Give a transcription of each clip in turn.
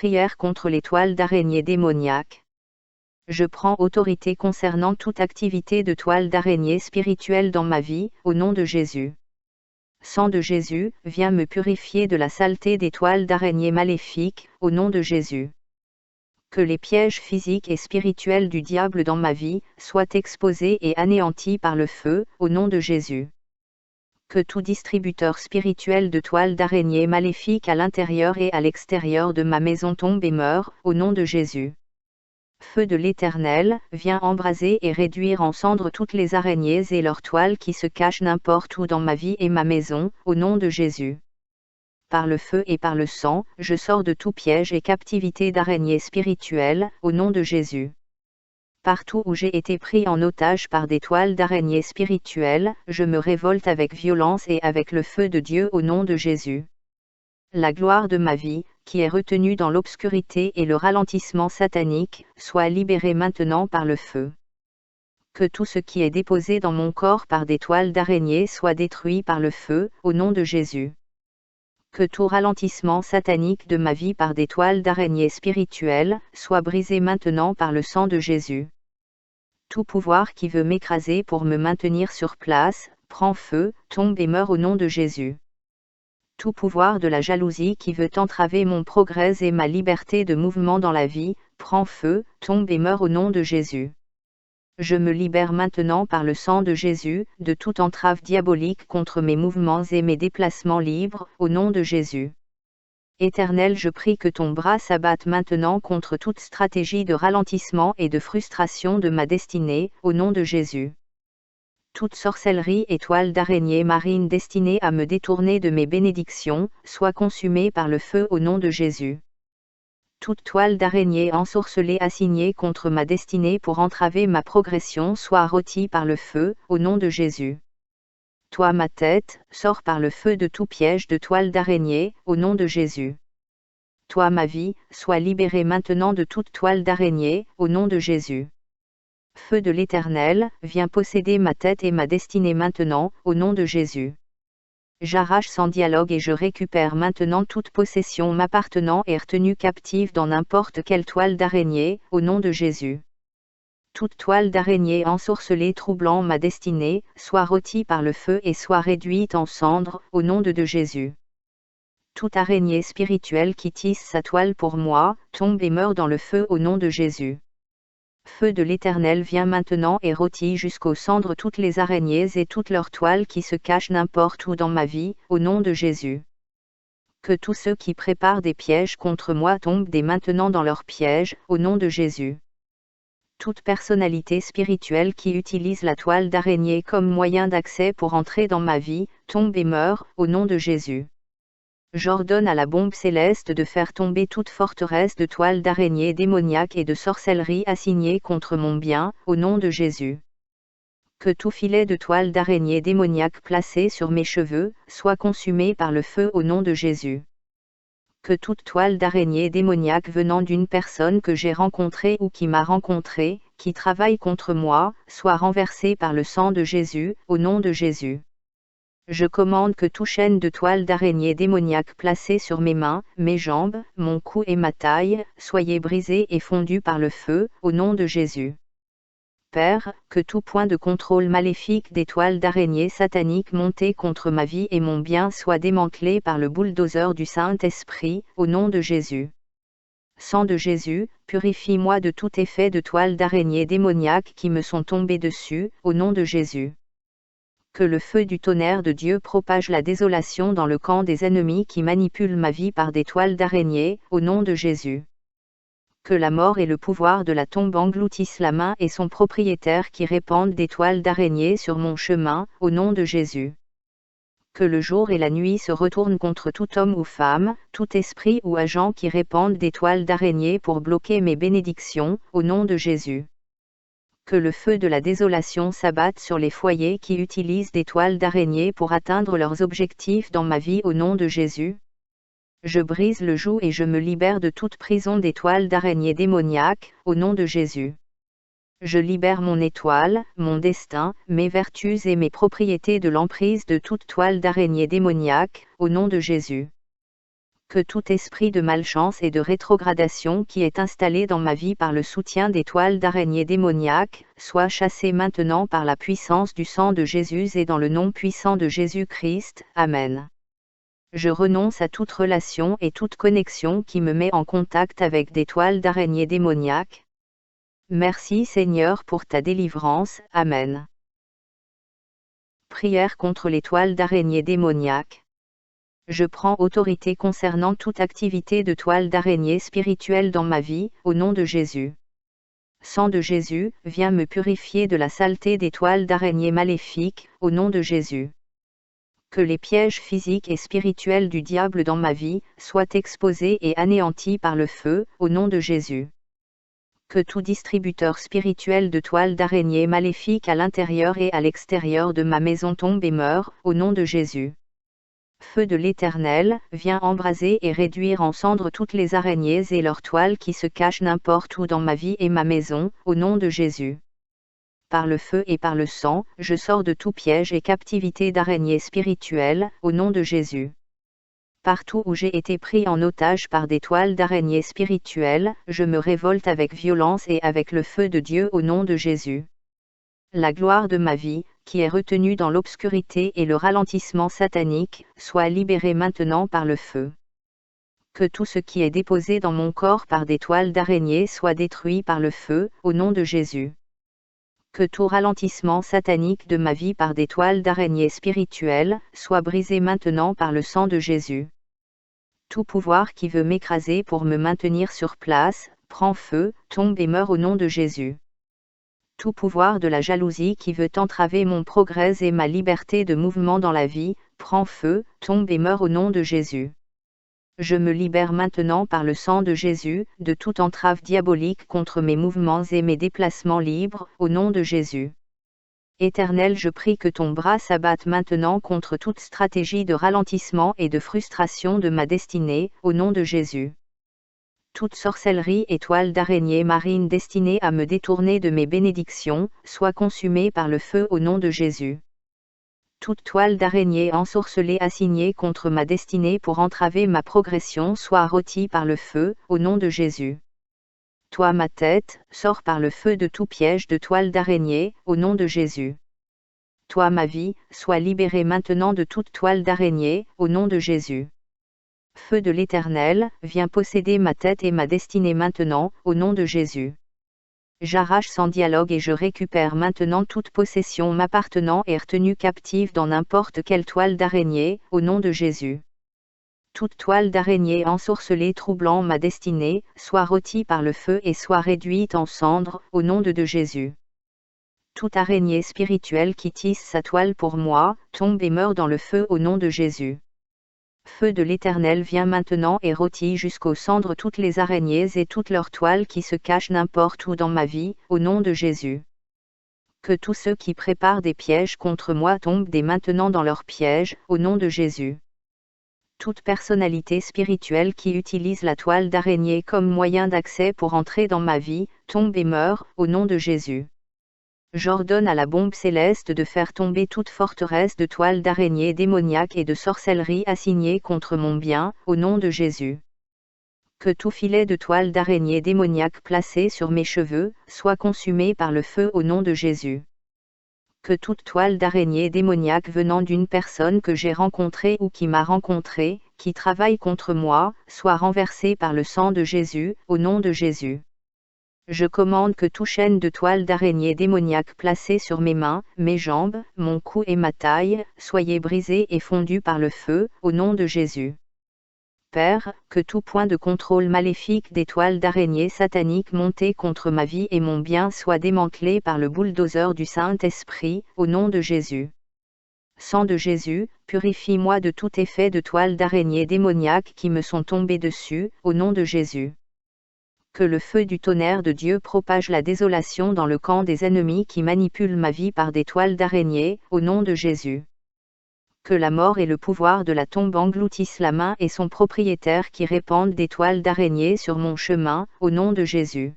prière contre les toiles d'araignée démoniaques. Je prends autorité concernant toute activité de toile d'araignée spirituelle dans ma vie, au nom de Jésus. Sang de Jésus, viens me purifier de la saleté des toiles d'araignée maléfiques, au nom de Jésus. Que les pièges physiques et spirituels du diable dans ma vie soient exposés et anéantis par le feu, au nom de Jésus. Que tout distributeur spirituel de toiles d'araignée maléfiques à l'intérieur et à l'extérieur de ma maison tombe et meure, au nom de Jésus. Feu de l'Éternel, viens embraser et réduire en cendres toutes les araignées et leurs toiles qui se cachent n'importe où dans ma vie et ma maison, au nom de Jésus. Par le feu et par le sang, je sors de tout piège et captivité d'araignées spirituelles, au nom de Jésus. Partout où j'ai été pris en otage par des toiles d'araignées spirituelles, je me révolte avec violence et avec le feu de Dieu au nom de Jésus. La gloire de ma vie, qui est retenue dans l'obscurité et le ralentissement satanique, soit libérée maintenant par le feu. Que tout ce qui est déposé dans mon corps par des toiles d'araignée soit détruit par le feu, au nom de Jésus. Que tout ralentissement satanique de ma vie par des toiles d'araignée spirituelles soit brisé maintenant par le sang de Jésus. Tout pouvoir qui veut m'écraser pour me maintenir sur place, prend feu, tombe et meurt au nom de Jésus. Tout pouvoir de la jalousie qui veut entraver mon progrès et ma liberté de mouvement dans la vie, prend feu, tombe et meurt au nom de Jésus. Je me libère maintenant par le sang de Jésus, de toute entrave diabolique contre mes mouvements et mes déplacements libres, au nom de Jésus. Éternel, je prie que ton bras s'abatte maintenant contre toute stratégie de ralentissement et de frustration de ma destinée, au nom de Jésus. Toute sorcellerie et toile d'araignée marine destinée à me détourner de mes bénédictions, soit consumée par le feu au nom de Jésus. Toute toile d'araignée ensorcelée assignée contre ma destinée pour entraver ma progression soit rôtie par le feu, au nom de Jésus. Toi ma tête, sors par le feu de tout piège de toile d'araignée, au nom de Jésus. Toi ma vie, sois libérée maintenant de toute toile d'araignée, au nom de Jésus. Feu de l'Éternel, viens posséder ma tête et ma destinée maintenant, au nom de Jésus. J'arrache sans dialogue et je récupère maintenant toute possession m'appartenant et retenue captive dans n'importe quelle toile d'araignée, au nom de Jésus. Toute toile d'araignée ensorcelée troublant ma destinée, soit rôtie par le feu et soit réduite en cendres, au nom de Jésus. Toute araignée spirituelle qui tisse sa toile pour moi, tombe et meurt dans le feu au nom de Jésus. Feu de l'Éternel vient maintenant et rôtit jusqu'aux cendres toutes les araignées et toutes leurs toiles qui se cachent n'importe où dans ma vie, au nom de Jésus. Que tous ceux qui préparent des pièges contre moi tombent dès maintenant dans leurs pièges, au nom de Jésus. Toute personnalité spirituelle qui utilise la toile d'araignée comme moyen d'accès pour entrer dans ma vie, tombe et meurt, au nom de Jésus. J'ordonne à la bombe céleste de faire tomber toute forteresse de toiles d'araignée démoniaque et de sorcellerie assignée contre mon bien, au nom de Jésus. Que tout filet de toile d'araignée démoniaque placé sur mes cheveux, soit consumé par le feu au nom de Jésus. Que toute toile d'araignée démoniaque venant d'une personne que j'ai rencontrée ou qui m'a rencontré, qui travaille contre moi, soit renversée par le sang de Jésus, au nom de Jésus. Je commande que toute chaîne de toile d'araignée démoniaque placée sur mes mains, mes jambes, mon cou et ma taille, soyez brisée et fondue par le feu, au nom de Jésus. Père, que tout point de contrôle maléfique des toiles d'araignée sataniques montées contre ma vie et mon bien soit démantelé par le bulldozer du Saint-Esprit, au nom de Jésus. Sang de Jésus, purifie-moi de tout effet de toiles d'araignée démoniaques qui me sont tombées dessus, au nom de Jésus. Que le feu du tonnerre de Dieu propage la désolation dans le camp des ennemis qui manipulent ma vie par des toiles d'araignée, au nom de Jésus. Que la mort et le pouvoir de la tombe engloutissent la main et son propriétaire qui répandent des toiles d'araignée sur mon chemin, au nom de Jésus. Que le jour et la nuit se retournent contre tout homme ou femme, tout esprit ou agent qui répandent des toiles d'araignée pour bloquer mes bénédictions, au nom de Jésus. Que le feu de la désolation s'abatte sur les foyers qui utilisent des toiles d'araignée pour atteindre leurs objectifs dans ma vie au nom de Jésus. Je brise le joug et je me libère de toute prison des toiles d'araignée démoniaques, au nom de Jésus. Je libère mon étoile, mon destin, mes vertus et mes propriétés de l'emprise de toute toile d'araignée démoniaque, au nom de Jésus. Que tout esprit de malchance et de rétrogradation qui est installé dans ma vie par le soutien des toiles d'araignée démoniaques, soit chassé maintenant par la puissance du sang de Jésus et dans le nom puissant de Jésus-Christ. Amen. Je renonce à toute relation et toute connexion qui me met en contact avec des toiles d'araignée démoniaques. Merci Seigneur pour ta délivrance. Amen. Prière contre les toiles d'araignée démoniaques. Je prends autorité concernant toute activité de toile d'araignée spirituelle dans ma vie, au nom de Jésus. Sang de Jésus, viens me purifier de la saleté des toiles d'araignée maléfiques, au nom de Jésus. Que les pièges physiques et spirituels du diable dans ma vie soient exposés et anéantis par le feu, au nom de Jésus. Que tout distributeur spirituel de toiles d'araignée maléfiques à l'intérieur et à l'extérieur de ma maison tombe et meure, au nom de Jésus. Feu de l'Éternel, viens embraser et réduire en cendres toutes les araignées et leurs toiles qui se cachent n'importe où dans ma vie et ma maison, au nom de Jésus. Par le feu et par le sang, je sors de tout piège et captivité d'araignées spirituelles, au nom de Jésus. Partout où j'ai été pris en otage par des toiles d'araignées spirituelles, je me révolte avec violence et avec le feu de Dieu au nom de Jésus. La gloire de ma vie, qui est retenue dans l'obscurité et le ralentissement satanique, soit libérée maintenant par le feu. Que tout ce qui est déposé dans mon corps par des toiles d'araignée soit détruit par le feu, au nom de Jésus. Que tout ralentissement satanique de ma vie par des toiles d'araignée spirituelles soit brisé maintenant par le sang de Jésus. Tout pouvoir qui veut m'écraser pour me maintenir sur place, prend feu, tombe et meurt au nom de Jésus. Tout pouvoir de la jalousie qui veut entraver mon progrès et ma liberté de mouvement dans la vie, prend feu, tombe et meurt au nom de Jésus. Je me libère maintenant par le sang de Jésus, de toute entrave diabolique contre mes mouvements et mes déplacements libres, au nom de Jésus. Éternel, je prie que ton bras s'abatte maintenant contre toute stratégie de ralentissement et de frustration de ma destinée, au nom de Jésus. Toute sorcellerie et toile d'araignée marine destinée à me détourner de mes bénédictions, soit consumée par le feu au nom de Jésus. Toute toile d'araignée ensorcelée assignée contre ma destinée pour entraver ma progression soit rôtie par le feu, au nom de Jésus. Toi ma tête, sors par le feu de tout piège de toile d'araignée, au nom de Jésus. Toi ma vie, sois libérée maintenant de toute toile d'araignée, au nom de Jésus. Feu de l'Éternel, viens posséder ma tête et ma destinée maintenant, au nom de Jésus. J'arrache sans dialogue et je récupère maintenant toute possession m'appartenant et retenue captive dans n'importe quelle toile d'araignée, au nom de Jésus. Toute toile d'araignée ensorcelée troublant ma destinée, soit rôtie par le feu et soit réduite en cendres, au nom de Jésus. Toute araignée spirituelle qui tisse sa toile pour moi, tombe et meurt dans le feu au nom de Jésus. Feu de l'Éternel vient maintenant et rôtit jusqu'aux cendres toutes les araignées et toutes leurs toiles qui se cachent n'importe où dans ma vie, au nom de Jésus. Que tous ceux qui préparent des pièges contre moi tombent dès maintenant dans leurs pièges, au nom de Jésus. Toute personnalité spirituelle qui utilise la toile d'araignée comme moyen d'accès pour entrer dans ma vie, tombe et meurt, au nom de Jésus. J'ordonne à la bombe céleste de faire tomber toute forteresse de toiles d'araignée démoniaque et de sorcellerie assignée contre mon bien, au nom de Jésus. Que tout filet de toile d'araignée démoniaque placé sur mes cheveux, soit consumé par le feu au nom de Jésus. Que toute toile d'araignée démoniaque venant d'une personne que j'ai rencontrée ou qui m'a rencontré, qui travaille contre moi, soit renversée par le sang de Jésus, au nom de Jésus. Je commande que toute chaîne de toile d'araignée démoniaque placée sur mes mains, mes jambes, mon cou et ma taille, soyez brisée et fondue par le feu, au nom de Jésus. Père, que tout point de contrôle maléfique des toiles d'araignée satanique montées contre ma vie et mon bien soit démantelé par le bulldozer du Saint-Esprit, au nom de Jésus. Sang de Jésus, purifie-moi de tout effet de toiles d'araignée démoniaque qui me sont tombées dessus, au nom de Jésus. Que le feu du tonnerre de Dieu propage la désolation dans le camp des ennemis qui manipulent ma vie par des toiles d'araignée, au nom de Jésus. Que la mort et le pouvoir de la tombe engloutissent la main et son propriétaire qui répandent des toiles d'araignée sur mon chemin, au nom de Jésus.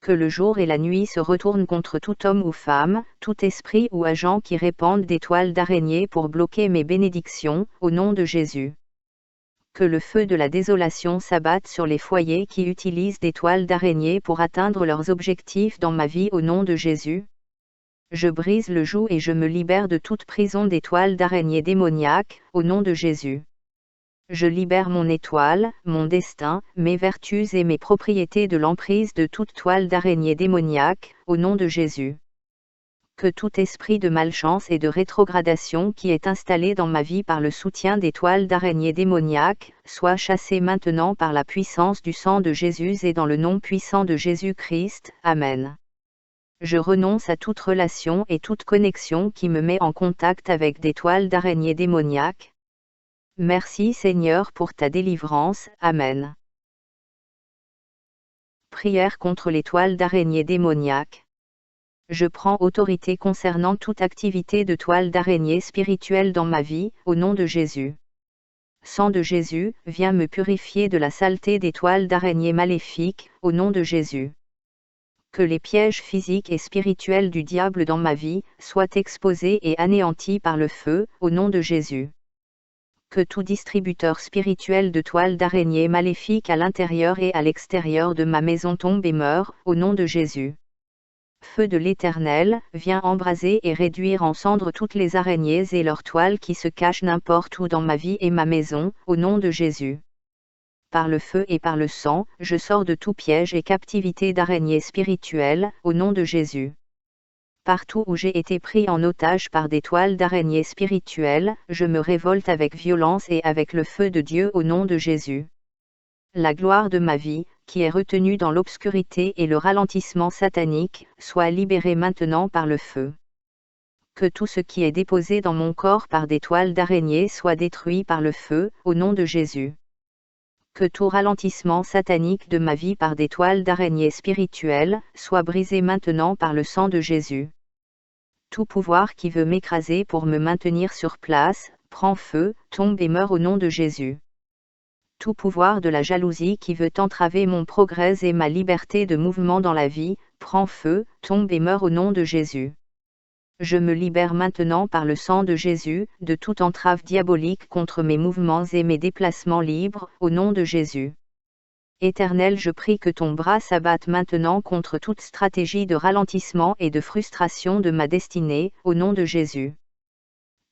Que le jour et la nuit se retournent contre tout homme ou femme, tout esprit ou agent qui répandent des toiles d'araignée pour bloquer mes bénédictions, au nom de Jésus. Que le feu de la désolation s'abatte sur les foyers qui utilisent des toiles d'araignée pour atteindre leurs objectifs dans ma vie au nom de Jésus. Je brise le joug et je me libère de toute prison des toiles d'araignée démoniaques, au nom de Jésus. Je libère mon étoile, mon destin, mes vertus et mes propriétés de l'emprise de toute toile d'araignée démoniaque, au nom de Jésus. Que tout esprit de malchance et de rétrogradation qui est installé dans ma vie par le soutien des toiles d'araignée démoniaques, soit chassé maintenant par la puissance du sang de Jésus et dans le nom puissant de Jésus-Christ. Amen. Je renonce à toute relation et toute connexion qui me met en contact avec des toiles d'araignée démoniaques. Merci Seigneur pour ta délivrance. Amen. Prière contre les toiles d'araignée démoniaques. Je prends autorité concernant toute activité de toile d'araignée spirituelle dans ma vie, au nom de Jésus. Sang de Jésus, viens me purifier de la saleté des toiles d'araignée maléfiques, au nom de Jésus. Que les pièges physiques et spirituels du diable dans ma vie soient exposés et anéantis par le feu, au nom de Jésus. Que tout distributeur spirituel de toiles d'araignée maléfiques à l'intérieur et à l'extérieur de ma maison tombe et meure, au nom de Jésus. Feu de l'Éternel, viens embraser et réduire en cendres toutes les araignées et leurs toiles qui se cachent n'importe où dans ma vie et ma maison, au nom de Jésus. Par le feu et par le sang, je sors de tout piège et captivité d'araignées spirituelles, au nom de Jésus. Partout où j'ai été pris en otage par des toiles d'araignées spirituelles, je me révolte avec violence et avec le feu de Dieu au nom de Jésus. La gloire de ma vie, qui est retenue dans l'obscurité et le ralentissement satanique, soit libérée maintenant par le feu. Que tout ce qui est déposé dans mon corps par des toiles d'araignée soit détruit par le feu, au nom de Jésus. Que tout ralentissement satanique de ma vie par des toiles d'araignée spirituelles soit brisé maintenant par le sang de Jésus. Tout pouvoir qui veut m'écraser pour me maintenir sur place, prend feu, tombe et meurt au nom de Jésus. Tout pouvoir de la jalousie qui veut entraver mon progrès et ma liberté de mouvement dans la vie, prend feu, tombe et meurt au nom de Jésus. Je me libère maintenant par le sang de Jésus, de toute entrave diabolique contre mes mouvements et mes déplacements libres, au nom de Jésus. Éternel, je prie que ton bras s'abatte maintenant contre toute stratégie de ralentissement et de frustration de ma destinée, au nom de Jésus.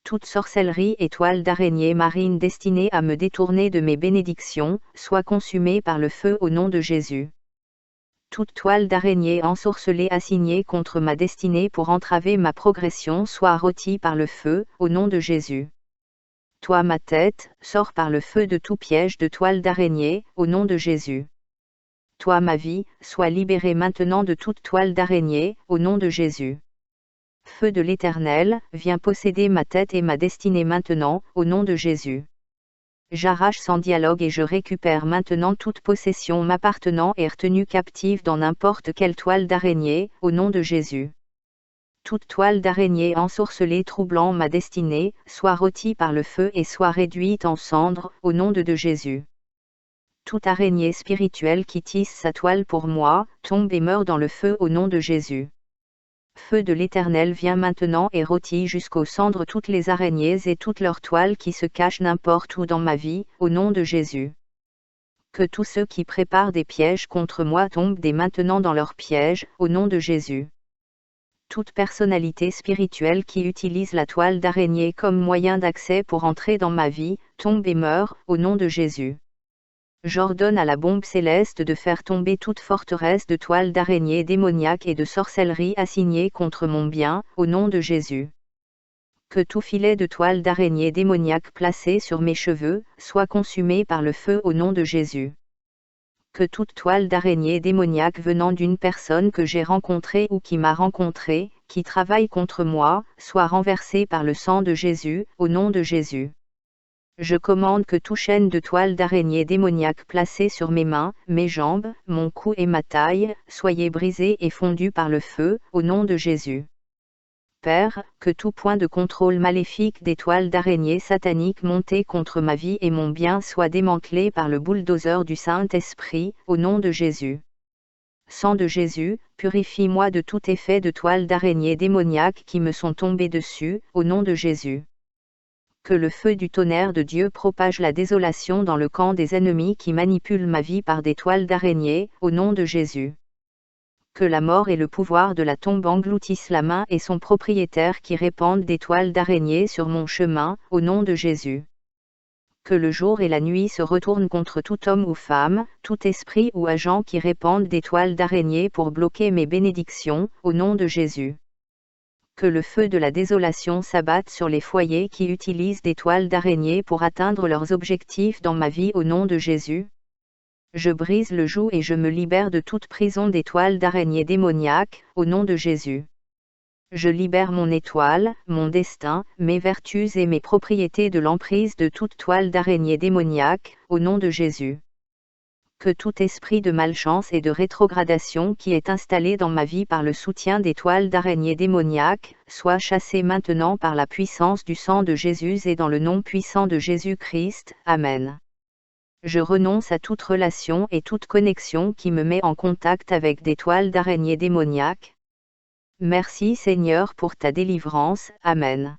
Toute sorcellerie et toile d'araignée marine destinée à me détourner de mes bénédictions, soit consumée par le feu au nom de Jésus. Toute toile d'araignée ensorcelée assignée contre ma destinée pour entraver ma progression soit rôtie par le feu, au nom de Jésus. Toi ma tête, sors par le feu de tout piège de toile d'araignée, au nom de Jésus. Toi ma vie, sois libérée maintenant de toute toile d'araignée, au nom de Jésus. Feu de l'Éternel, viens posséder ma tête et ma destinée maintenant, au nom de Jésus. J'arrache sans dialogue et je récupère maintenant toute possession m'appartenant et retenue captive dans n'importe quelle toile d'araignée, au nom de Jésus. Toute toile d'araignée ensorcelée troublant ma destinée, soit rôtie par le feu et soit réduite en cendres, au nom de Jésus. Toute araignée spirituelle qui tisse sa toile pour moi, tombe et meurt dans le feu au nom de Jésus. Feu de l'Éternel vient maintenant et rôtit jusqu'aux cendres toutes les araignées et toutes leurs toiles qui se cachent n'importe où dans ma vie, au nom de Jésus. Que tous ceux qui préparent des pièges contre moi tombent dès maintenant dans leurs pièges, au nom de Jésus. Toute personnalité spirituelle qui utilise la toile d'araignée comme moyen d'accès pour entrer dans ma vie, tombe et meurt, au nom de Jésus. J'ordonne à la bombe céleste de faire tomber toute forteresse de toiles d'araignée démoniaque et de sorcellerie assignée contre mon bien, au nom de Jésus. Que tout filet de toile d'araignée démoniaque placé sur mes cheveux, soit consumé par le feu au nom de Jésus. Que toute toile d'araignée démoniaque venant d'une personne que j'ai rencontrée ou qui m'a rencontré, qui travaille contre moi, soit renversée par le sang de Jésus, au nom de Jésus. Je commande que toute chaîne de toile d'araignée démoniaque placée sur mes mains, mes jambes, mon cou et ma taille, soyez brisée et fondue par le feu, au nom de Jésus. Père, que tout point de contrôle maléfique des toiles d'araignée sataniques montées contre ma vie et mon bien soit démantelé par le bulldozer du Saint-Esprit, au nom de Jésus. Sang de Jésus, purifie-moi de tout effet de toiles d'araignée démoniaque qui me sont tombées dessus, au nom de Jésus. Que le feu du tonnerre de Dieu propage la désolation dans le camp des ennemis qui manipulent ma vie par des toiles d'araignée, au nom de Jésus. Que la mort et le pouvoir de la tombe engloutissent la main et son propriétaire qui répandent des toiles d'araignée sur mon chemin, au nom de Jésus. Que le jour et la nuit se retournent contre tout homme ou femme, tout esprit ou agent qui répandent des toiles d'araignée pour bloquer mes bénédictions, au nom de Jésus. Que le feu de la désolation s'abatte sur les foyers qui utilisent des toiles d'araignée pour atteindre leurs objectifs dans ma vie au nom de Jésus. Je brise le joug et je me libère de toute prison des toiles d'araignée démoniaques, au nom de Jésus. Je libère mon étoile, mon destin, mes vertus et mes propriétés de l'emprise de toute toile d'araignée démoniaque, au nom de Jésus. Que tout esprit de malchance et de rétrogradation qui est installé dans ma vie par le soutien des toiles d'araignée démoniaques, soit chassé maintenant par la puissance du sang de Jésus et dans le nom puissant de Jésus-Christ. Amen. Je renonce à toute relation et toute connexion qui me met en contact avec des toiles d'araignée démoniaques. Merci Seigneur pour ta délivrance. Amen.